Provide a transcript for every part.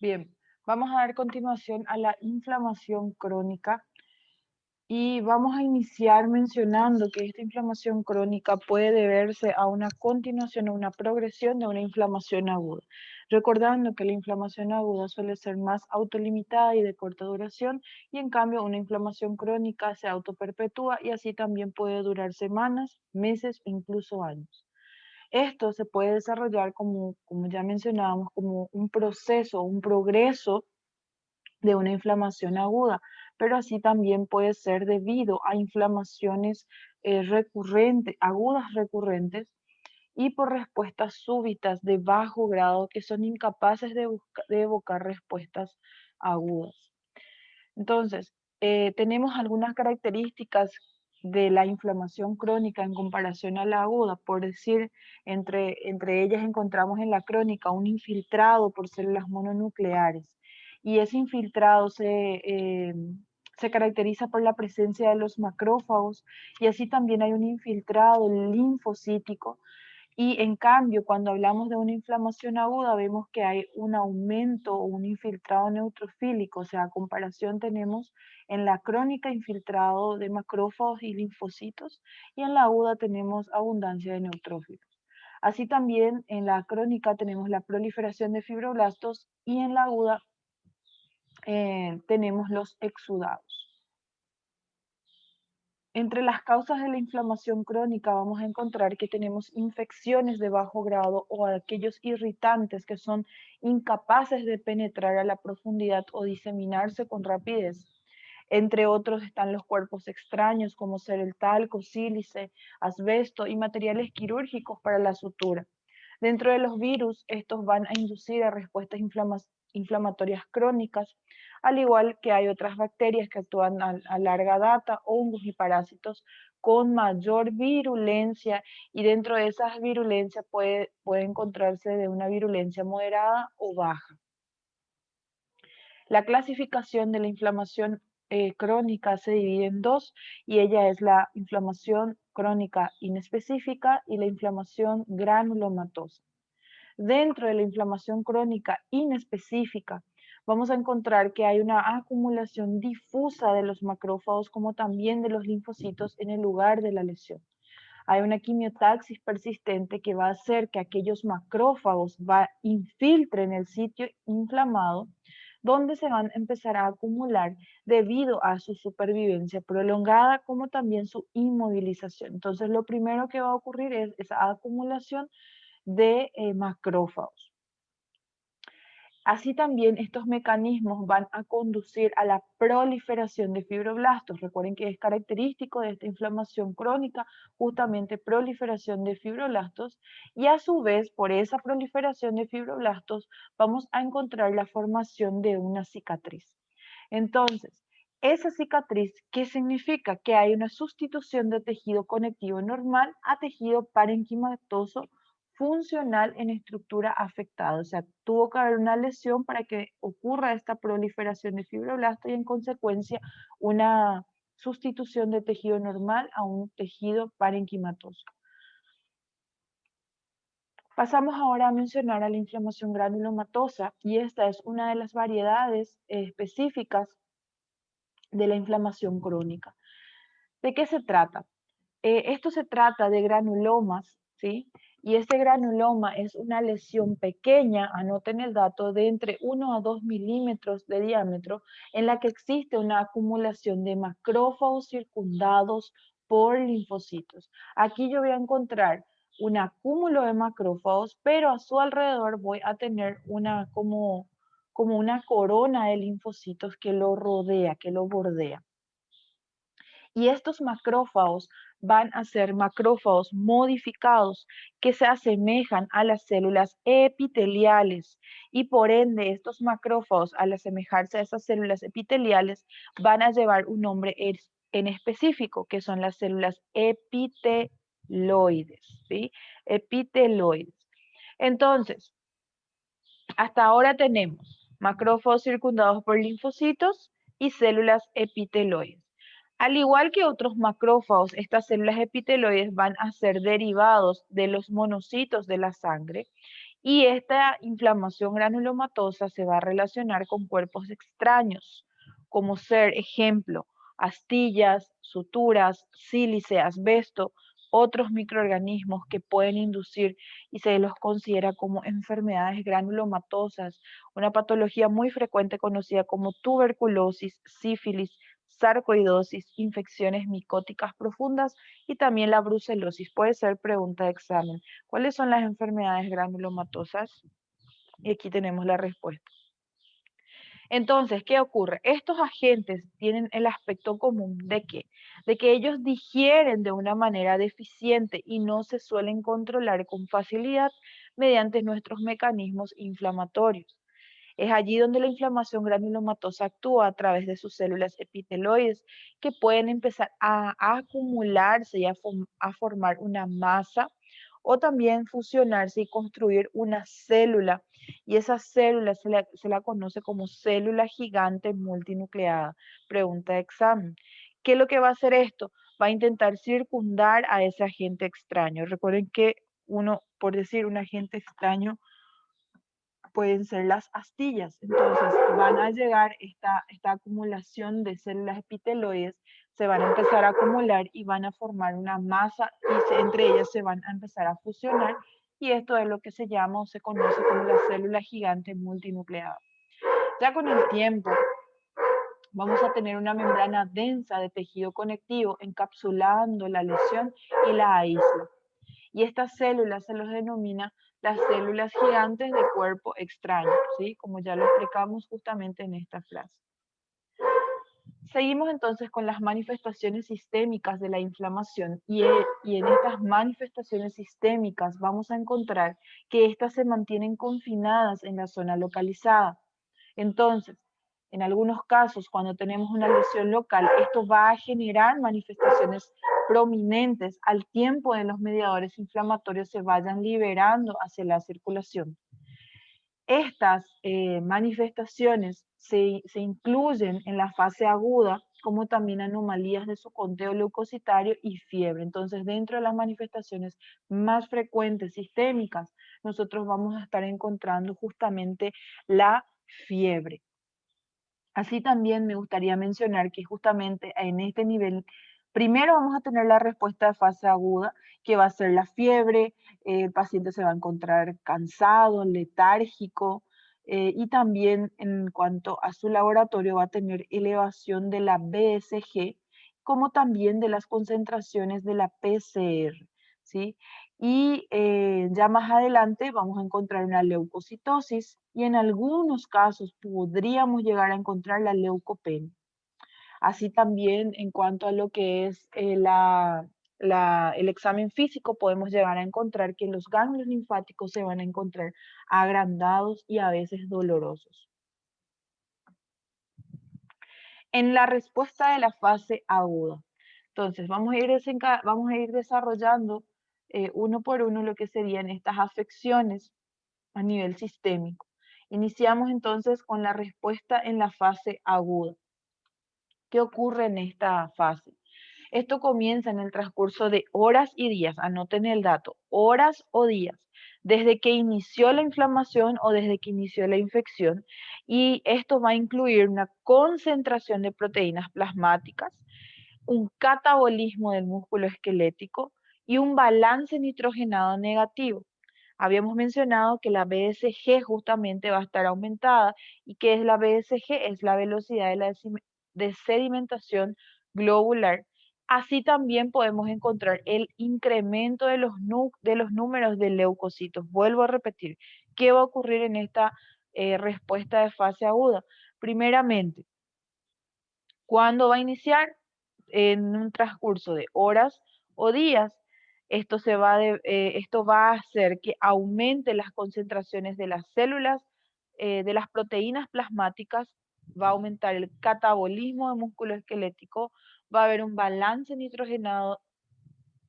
Bien, vamos a dar continuación a la inflamación crónica y vamos a iniciar mencionando que esta inflamación crónica puede deberse a una continuación o una progresión de una inflamación aguda. Recordando que la inflamación aguda suele ser más autolimitada y de corta duración, y en cambio una inflamación crónica se autoperpetúa y así también puede durar semanas, meses e incluso años. Esto se puede desarrollar como ya mencionábamos, como un proceso, un progreso de una inflamación aguda, pero así también puede ser debido a inflamaciones recurrentes, agudas recurrentes, y por respuestas súbitas de bajo grado que son incapaces de evocar respuestas agudas. Entonces, tenemos algunas características de la inflamación crónica en comparación a la aguda. Por decir, entre ellas encontramos en la crónica un infiltrado por células mononucleares, y ese infiltrado se caracteriza por la presencia de los macrófagos, y así también hay un infiltrado linfocítico. Y en cambio, cuando hablamos de una inflamación aguda, vemos que hay un aumento o un infiltrado neutrofílico. O sea, a comparación tenemos en la crónica infiltrado de macrófagos y linfocitos, y en la aguda tenemos abundancia de neutrófilos. Así también en la crónica tenemos la proliferación de fibroblastos, y en la aguda tenemos los exudados. Entre las causas de la inflamación crónica vamos a encontrar que tenemos infecciones de bajo grado o aquellos irritantes que son incapaces de penetrar a la profundidad o diseminarse con rapidez. Entre otros están los cuerpos extraños como ser el talco, sílice, asbesto y materiales quirúrgicos para la sutura. Dentro de los virus, estos van a inducir a respuestas inflamatorias crónicas, al igual que hay otras bacterias que actúan a larga data, hongos y parásitos con mayor virulencia, y dentro de esas virulencias puede encontrarse de una virulencia moderada o baja. La clasificación de la inflamación crónica se divide en dos, y ella es la inflamación crónica inespecífica y la inflamación granulomatosa. Dentro de la inflamación crónica inespecífica, vamos a encontrar que hay una acumulación difusa de los macrófagos como también de los linfocitos en el lugar de la lesión. Hay una quimiotaxis persistente que va a hacer que aquellos macrófagos infiltren el sitio inflamado, donde se van a empezar a acumular debido a su supervivencia prolongada como también su inmovilización. Entonces, lo primero que va a ocurrir es esa acumulación de macrófagos. Así también estos mecanismos van a conducir a la proliferación de fibroblastos. Recuerden que es característico de esta inflamación crónica justamente proliferación de fibroblastos, y a su vez por esa proliferación de fibroblastos vamos a encontrar la formación de una cicatriz. Entonces, esa cicatriz, ¿qué significa? Que hay una sustitución de tejido conectivo normal a tejido parenquimatoso funcional en estructura afectada. O sea, tuvo que haber una lesión para que ocurra esta proliferación de fibroblastos y en consecuencia una sustitución de tejido normal a un tejido parenquimatoso. Pasamos ahora a mencionar a la inflamación granulomatosa, y esta es una de las variedades específicas de la inflamación crónica. ¿De qué se trata? Esto se trata de granulomas, ¿sí? Y este granuloma es una lesión pequeña, anoten el dato, de entre 1 a 2 milímetros de diámetro, en la que existe una acumulación de macrófagos circundados por linfocitos. Aquí yo voy a encontrar un acúmulo de macrófagos, pero a su alrededor voy a tener como una corona de linfocitos que lo rodea, que lo bordea. Y estos macrófagos van a ser macrófagos modificados que se asemejan a las células epiteliales, y por ende estos macrófagos, al asemejarse a esas células epiteliales, van a llevar un nombre en específico, que son las células epiteloides, ¿sí? Epiteloides. Entonces, hasta ahora tenemos macrófagos circundados por linfocitos y células epiteloides. Al igual que otros macrófagos, estas células epiteloides van a ser derivados de los monocitos de la sangre, Y esta inflamación granulomatosa se va a relacionar con cuerpos extraños, como ser, ejemplo, astillas, suturas, sílice, asbesto, otros microorganismos que pueden inducir y se los considera como enfermedades granulomatosas, una patología muy frecuente conocida como tuberculosis, sífilis, sarcoidosis, infecciones micóticas profundas y también la brucelosis. Puede ser pregunta de examen. ¿Cuáles son las enfermedades granulomatosas? Y aquí tenemos la respuesta. Entonces, ¿qué ocurre? Estos agentes tienen el aspecto común de que ellos digieren de una manera deficiente y no se suelen controlar con facilidad mediante nuestros mecanismos inflamatorios. Es allí donde la inflamación granulomatosa actúa a través de sus células epiteloides que pueden empezar a acumularse y a formar una masa o también fusionarse y construir una célula. Y esa célula se la conoce como célula gigante multinucleada. Pregunta de examen. ¿Qué es lo que va a hacer esto? Va a intentar circundar a ese agente extraño. Recuerden que uno, por decir un agente extraño, pueden ser las astillas. Entonces van a llegar esta acumulación de células epiteloides, se van a empezar a acumular y van a formar una masa y entre ellas se van a empezar a fusionar y esto es lo que se llama o se conoce como la célula gigante multinucleada. Ya con el tiempo vamos a tener una membrana densa de tejido conectivo encapsulando la lesión y la aísla. Y estas células se los denomina las células gigantes de cuerpo extraño, ¿sí? Como ya lo explicamos justamente en esta frase. Seguimos entonces con las manifestaciones sistémicas de la inflamación y en estas manifestaciones sistémicas vamos a encontrar que éstas se mantienen confinadas en la zona localizada. Entonces, en algunos casos, cuando tenemos una lesión local, esto va a generar manifestaciones prominentes al tiempo de los mediadores inflamatorios se vayan liberando hacia la circulación. Estas manifestaciones se incluyen en la fase aguda, como también anomalías de su conteo leucocitario y fiebre. Entonces, dentro de las manifestaciones más frecuentes sistémicas, nosotros vamos a estar encontrando justamente la fiebre. Así también me gustaría mencionar que justamente en este nivel, primero vamos a tener la respuesta de fase aguda, que va a ser la fiebre, el paciente se va a encontrar cansado, letárgico, y también en cuanto a su laboratorio va a tener elevación de la BSG, como también de las concentraciones de la PCR, ¿sí? Y ya más adelante vamos a encontrar una leucocitosis y en algunos casos podríamos llegar a encontrar la leucopenia. Así también en cuanto a lo que es el examen físico, podemos llegar a encontrar que los ganglios linfáticos se van a encontrar agrandados y a veces dolorosos. En la respuesta de la fase aguda. Entonces, vamos a ir desarrollando uno por uno lo que serían estas afecciones a nivel sistémico. Iniciamos entonces con la respuesta en la fase aguda. ¿Qué ocurre en esta fase? Esto comienza en el transcurso de horas y días, anoten el dato, horas o días, desde que inició la inflamación o desde que inició la infección, y esto va a incluir una concentración de proteínas plasmáticas, un catabolismo del músculo esquelético y un balance nitrogenado negativo. Habíamos mencionado que la BSG justamente va a estar aumentada y que es la BSG, es la velocidad de la sedimentación globular. Así también podemos encontrar el incremento de los números de leucocitos. Vuelvo a repetir, ¿qué va a ocurrir en esta respuesta de fase aguda? Primeramente, ¿cuándo va a iniciar? En un transcurso de horas o días. Esto va a hacer que aumente las concentraciones de las células, de las proteínas plasmáticas, va a aumentar el catabolismo de músculo esquelético, va a haber un balance nitrogenado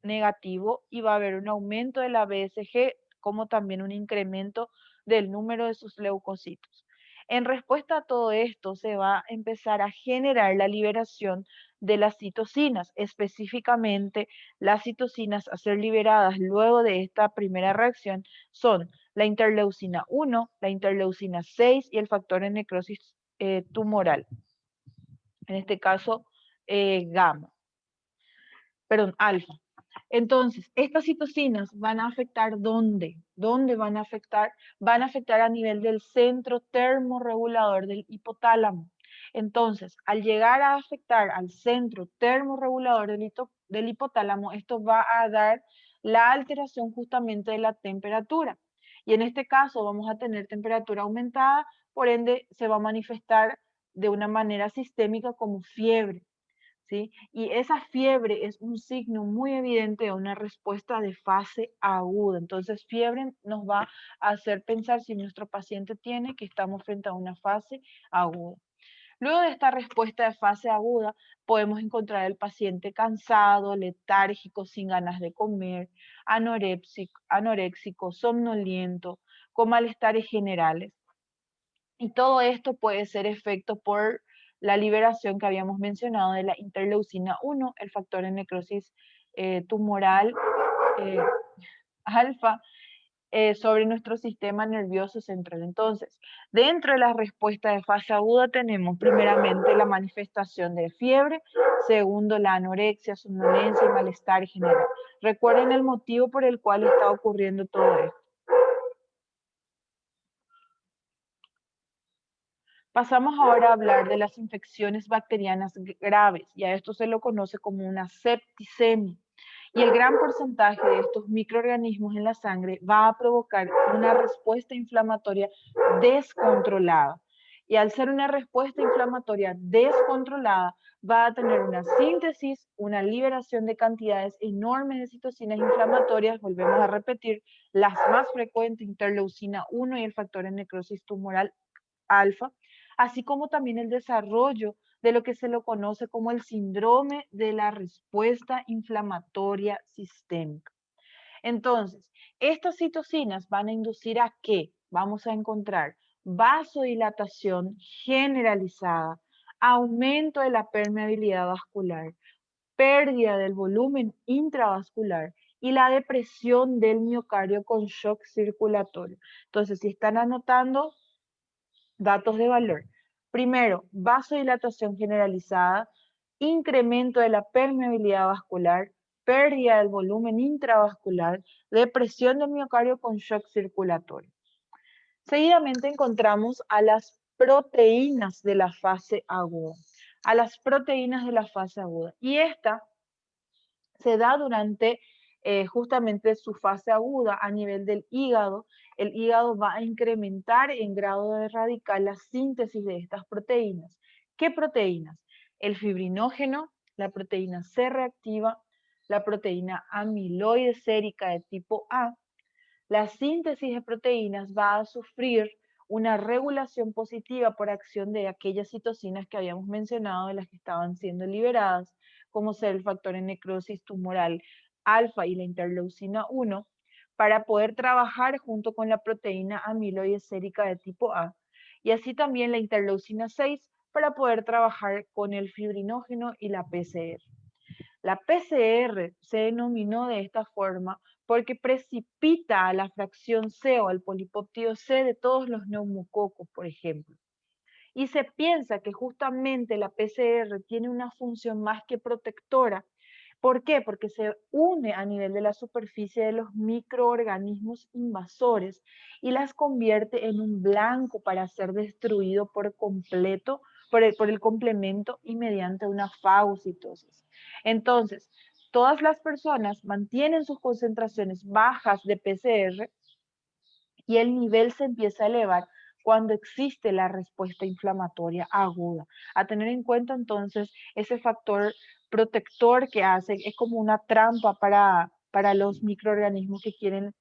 negativo y va a haber un aumento de la BSG, como también un incremento del número de sus leucocitos. En respuesta a todo esto, se va a empezar a generar la liberación de las citocinas, específicamente las citocinas a ser liberadas luego de esta primera reacción son la interleucina 1, la interleucina 6 y el factor de necrosis tumoral. En este caso, alfa. Entonces, estas citocinas van a afectar ¿dónde? ¿Dónde van a afectar? Van a afectar a nivel del centro termorregulador del hipotálamo. Entonces, al llegar a afectar al centro termorregulador del hipotálamo, esto va a dar la alteración justamente de la temperatura. Y en este caso vamos a tener temperatura aumentada, por ende se va a manifestar de una manera sistémica como fiebre. ¿Sí? Y esa fiebre es un signo muy evidente de una respuesta de fase aguda. Entonces, fiebre nos va a hacer pensar si nuestro paciente tiene que estamos frente a una fase aguda. Luego de esta respuesta de fase aguda, podemos encontrar el paciente cansado, letárgico, sin ganas de comer, anoréxico, somnoliento, con malestares generales. Y todo esto puede ser efecto por la liberación que habíamos mencionado de la interleucina 1, el factor de necrosis tumoral alfa, sobre nuestro sistema nervioso central. Entonces, dentro de la respuesta de fase aguda tenemos primeramente la manifestación de fiebre, segundo la anorexia, somnolencia y malestar general. Recuerden el motivo por el cual está ocurriendo todo esto. Pasamos ahora a hablar de las infecciones bacterianas graves, y a esto se lo conoce como una septicemia. Y el gran porcentaje de estos microorganismos en la sangre va a provocar una respuesta inflamatoria descontrolada. Y al ser una respuesta inflamatoria descontrolada, va a tener una síntesis, una liberación de cantidades enormes de citocinas inflamatorias, volvemos a repetir, las más frecuentes, interleucina 1 y el factor de necrosis tumoral alfa, así como también el desarrollo de lo que se lo conoce como el síndrome de la respuesta inflamatoria sistémica. Entonces, estas citocinas van a inducir a qué? Vamos a encontrar vasodilatación generalizada, aumento de la permeabilidad vascular, pérdida del volumen intravascular y la depresión del miocardio con shock circulatorio. Entonces, si están anotando, datos de valor. Primero, vasodilatación generalizada, incremento de la permeabilidad vascular, pérdida del volumen intravascular, depresión del miocardio con shock circulatorio. Seguidamente encontramos a las proteínas de la fase aguda. A las proteínas de la fase aguda. Y esta se da durante justamente su fase aguda a nivel del hígado. El hígado va a incrementar en grado de radical la síntesis de estas proteínas. ¿Qué proteínas? El fibrinógeno, la proteína C reactiva, la proteína amiloide sérica de tipo A. La síntesis de proteínas va a sufrir una regulación positiva por acción de aquellas citocinas que habíamos mencionado, de las que estaban siendo liberadas, como ser el factor de necrosis tumoral alfa y la interleucina 1, para poder trabajar junto con la proteína amiloide sérica de tipo A, y así también la interleucina 6 para poder trabajar con el fibrinógeno y la PCR. La PCR se denominó de esta forma porque precipita a la fracción C o al polipéptido C de todos los neumococos, por ejemplo. Y se piensa que justamente la PCR tiene una función más que protectora. ¿Por qué? Porque se une a nivel de la superficie de los microorganismos invasores y las convierte en un blanco para ser destruido por completo por el complemento y mediante una fagocitosis. Entonces, todas las personas mantienen sus concentraciones bajas de PCR y el nivel se empieza a elevar cuando existe la respuesta inflamatoria aguda. A tener en cuenta entonces ese factor protector que hace, es como una trampa para los microorganismos que quieren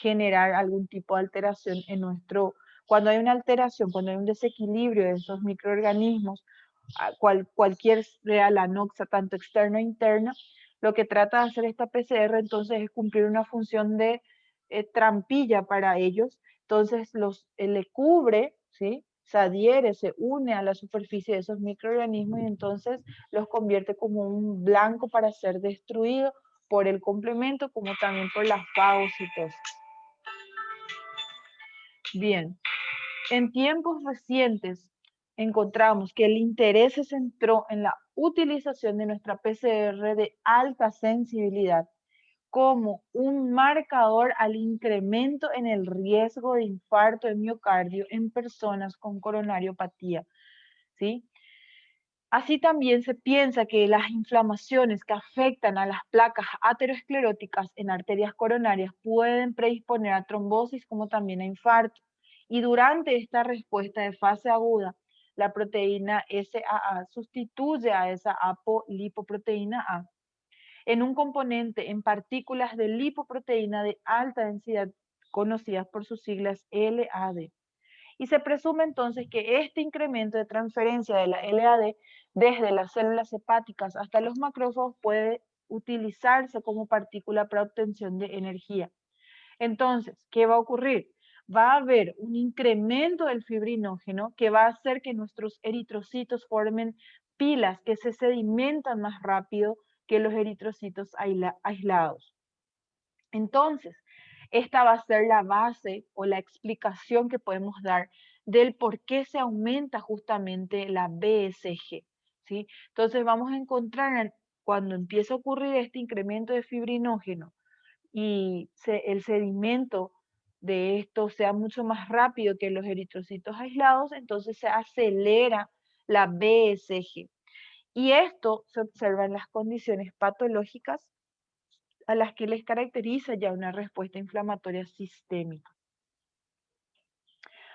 generar algún tipo de alteración en nuestro, cuando hay una alteración, cuando hay un desequilibrio de esos microorganismos, cualquier sea la noxa, tanto externa e interna, lo que trata de hacer esta PCR entonces es cumplir una función de trampilla para ellos, entonces le cubre, ¿sí? Se adhiere, se une a la superficie de esos microorganismos y entonces los convierte como un blanco para ser destruido por el complemento como también por la fagocitosis. Bien, en tiempos recientes encontramos que el interés se centró en la utilización de nuestra PCR de alta sensibilidad como un marcador al incremento en el riesgo de infarto de miocardio en personas con coronariopatía, ¿sí? Así también se piensa que las inflamaciones que afectan a las placas ateroscleróticas en arterias coronarias pueden predisponer a trombosis como también a infarto. Y durante esta respuesta de fase aguda, la proteína SAA sustituye a esa apolipoproteína A en un componente en partículas de lipoproteína de alta densidad conocidas por sus siglas LAD. Y se presume entonces que este incremento de transferencia de la LAD desde las células hepáticas hasta los macrófagos puede utilizarse como partícula para obtención de energía. Entonces, ¿qué va a ocurrir? Va a haber un incremento del fibrinógeno que va a hacer que nuestros eritrocitos formen pilas que se sedimentan más rápido que los eritrocitos aislados. Entonces, esta va a ser la base o la explicación que podemos dar del por qué se aumenta justamente la BSG, ¿sí? Entonces vamos a encontrar cuando empieza a ocurrir este incremento de fibrinógeno y el sedimento de esto sea mucho más rápido que los eritrocitos aislados, entonces se acelera la BSG. Y esto se observa en las condiciones patológicas a las que les caracteriza ya una respuesta inflamatoria sistémica.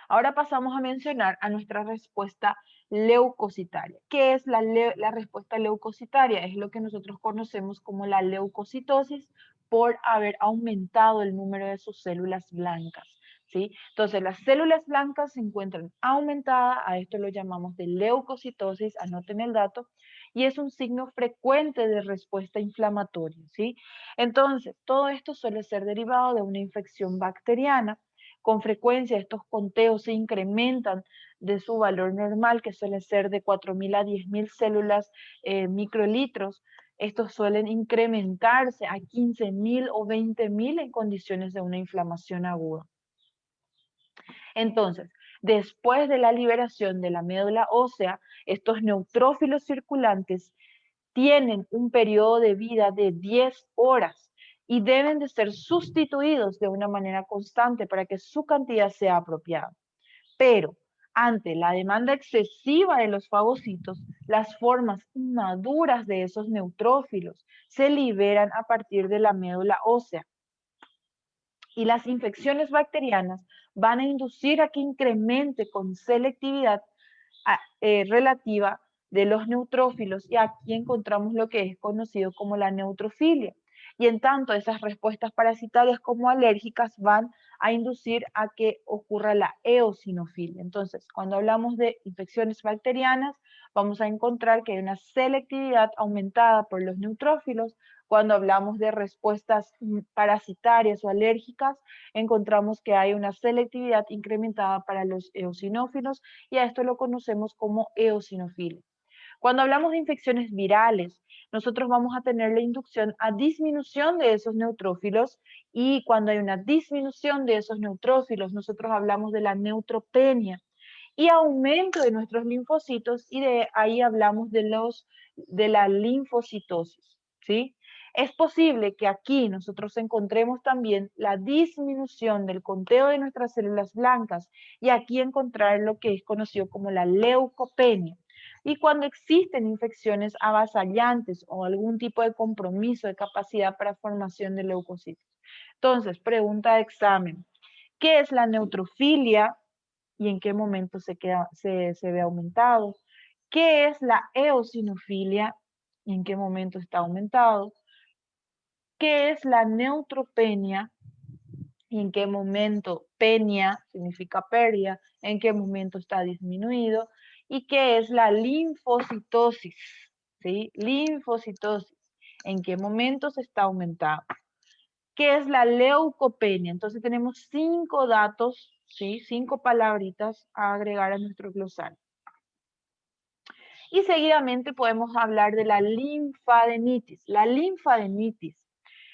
Ahora pasamos a mencionar a nuestra respuesta leucocitaria. ¿Qué es la respuesta leucocitaria? Es lo que nosotros conocemos como la leucocitosis por haber aumentado el número de sus células blancas, ¿sí? Entonces, las células blancas se encuentran aumentadas, a esto lo llamamos de leucocitosis, anoten el dato, y es un signo frecuente de respuesta inflamatoria, ¿sí? Entonces, todo esto suele ser derivado de una infección bacteriana. Con frecuencia estos conteos se incrementan de su valor normal, que suele ser de 4.000 a 10.000 células microlitros. Estos suelen incrementarse a 15.000 o 20.000 en condiciones de una inflamación aguda. Entonces, después de la liberación de la médula ósea, estos neutrófilos circulantes tienen un periodo de vida de 10 horas y deben de ser sustituidos de una manera constante para que su cantidad sea apropiada. Pero ante la demanda excesiva de los fagocitos, las formas inmaduras de esos neutrófilos se liberan a partir de la médula ósea. Y las infecciones bacterianas van a inducir a que incremente con selectividad relativa de los neutrófilos, y aquí encontramos lo que es conocido como la neutrofilia. Y en tanto, esas respuestas parasitarias como alérgicas van a inducir a que ocurra la eosinofilia. Entonces, cuando hablamos de infecciones bacterianas, vamos a encontrar que hay una selectividad aumentada por los neutrófilos. Cuando hablamos de respuestas parasitarias o alérgicas, encontramos que hay una selectividad incrementada para los eosinófilos, y a esto lo conocemos como eosinofilia. Cuando hablamos de infecciones virales, nosotros vamos a tener la inducción a disminución de esos neutrófilos, y cuando hay una disminución de esos neutrófilos, nosotros hablamos de la neutropenia y aumento de nuestros linfocitos, y de ahí hablamos de la linfocitosis, ¿sí? Es posible que aquí nosotros encontremos también la disminución del conteo de nuestras células blancas, y aquí encontrar lo que es conocido como la leucopenia. Y cuando existen infecciones avasallantes o algún tipo de compromiso de capacidad para formación de leucocitos. Entonces, pregunta de examen. ¿Qué es la neutrofilia y en qué momento se ve aumentado? ¿Qué es la eosinofilia y en qué momento está aumentado? ¿Qué es la neutropenia y en qué momento penia significa pérdida, en qué momento está disminuido? ¿Y qué es la linfocitosis? ¿Sí? Linfocitosis, ¿en qué momentos está aumentado? ¿Qué es la leucopenia? Entonces tenemos 5 datos, ¿sí? 5 palabritas a agregar a nuestro glosario. Y seguidamente podemos hablar de la linfadenitis. La linfadenitis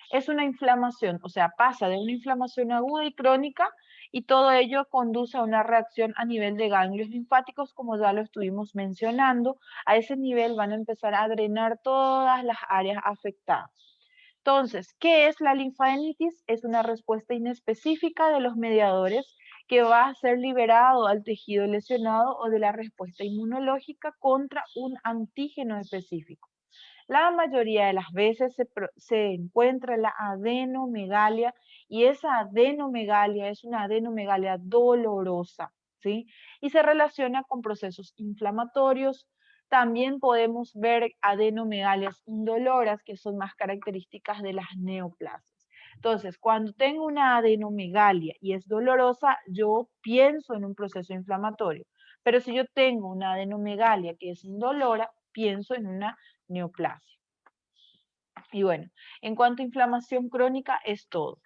es una inflamación, o sea, pasa de una inflamación aguda y crónica y todo ello conduce a una reacción a nivel de ganglios linfáticos, como ya lo estuvimos mencionando. A ese nivel van a empezar a drenar todas las áreas afectadas. Entonces, ¿qué es la linfadenitis? Es una respuesta inespecífica de los mediadores que va a ser liberado al tejido lesionado o de la respuesta inmunológica contra un antígeno específico. La mayoría de las veces se encuentra la adenomegalia y esa adenomegalia es una adenomegalia dolorosa, ¿sí? Y se relaciona con procesos inflamatorios. También podemos ver adenomegalias indoloras, que son más características de las neoplasias. Entonces, cuando tengo una adenomegalia y es dolorosa, yo pienso en un proceso inflamatorio. Pero si yo tengo una adenomegalia que es indolora, pienso en una neoplasia. Y bueno, en cuanto a inflamación crónica es todo.